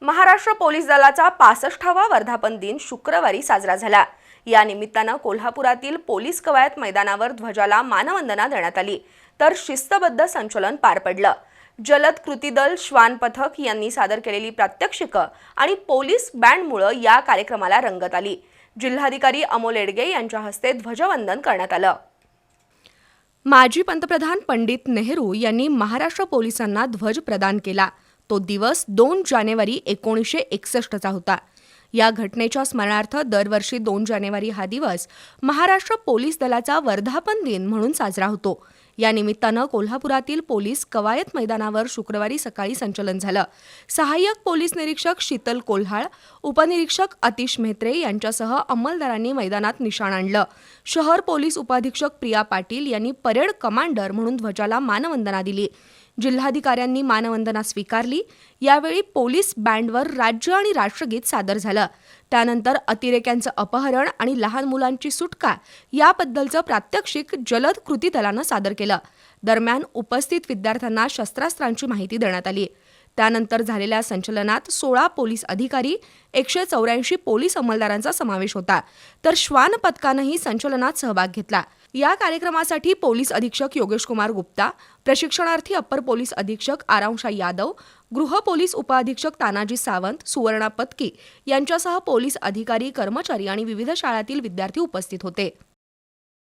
Maharashtra police दलाचा 65वा वर्धापन दिन शुक्रवारी साजरा झाला। या निमित्तानं कोल्हापुरातील पोलीस कवायत मैदानावर ध्वजाला मानवंदना देण्यात आली, तर शिस्तबद्ध संचलन पार पडलं। जलद कृती दल श्वान पथक यांनी सादर केलेली प्रात्यक्षिकं आणि पोलीस बँडमुळे या कार्यक्रमाला रंगत आली। जिल्हाधिकारी अमोल येडगे यांच्या हस्ते ध्वजवंदन करण्यात आलं। माजी पंतप्रधान पंडित नेहरू यांनी महाराष्ट्र पोलिसांना ध्वज प्रदान केला। तो दिवस 2 जानेवारी 1961चा होता। या घटनेच्या स्मरणार्थ दरवर्षी 2 जानेवारी हा दिवस महाराष्ट्र पोलीस दलाचा वर्धापन दिन म्हणून साजरा होतो। या निमित्तानं कोल्हापुरातील पोलीस कवायत मैदानावर शुक्रवारी सकाळी संचलन झालं। सहाय्यक पोलीस निरीक्षक शीतल कोल्हाळ, उपनिरीक्षक आतिश म्हेत्रे यांच्यासह अंमलदारांनी मैदानात निशाण आणलं। शहर पोलीस उपाधीक्षक प्रिया पाटील यांनी परेड कमांडर म्हणून ध्वजाला मानवंदना दिली। जिल्हाधिकाऱ्यांनी मानवंदना स्वीकारली। यावेळी पोलीस बँडवर राज्य आणि राष्ट्रगीत सादर झालं। त्यानंतर अतिरेक्यांचं अपहरण आणि लहान मुलांची सुटका याबद्दलचं प्रात्यक्षिक जलद कृती दलानं सादर केलं। दरम्यान उपस्थित विद्यार्थ्यांना शस्त्रास्त्रांची माहिती देण्यात आली। त्यानंतर झालेल्या संचलनात 16 पोलीस अधिकारी, 184 पोलीस अंमलदारांचा समावेश होता, तर श्वान पथकानंही संचलनात सहभाग घेतला। या कार्यक्रमासाठी पोलीस अधीक्षक योगेश कुमार गुप्ता, प्रशिक्षणार्थी अप्पर पोलीस अधीक्षक आरांशा यादव, गृह पोलीस उपअधीक्षक तानाजी सावंत, सुवर्णा पत्की यांच्यासह पोलीस अधिकारी, कर्मचारी आणि विविध शाळांतील विद्यार्थी उपस्थित होते।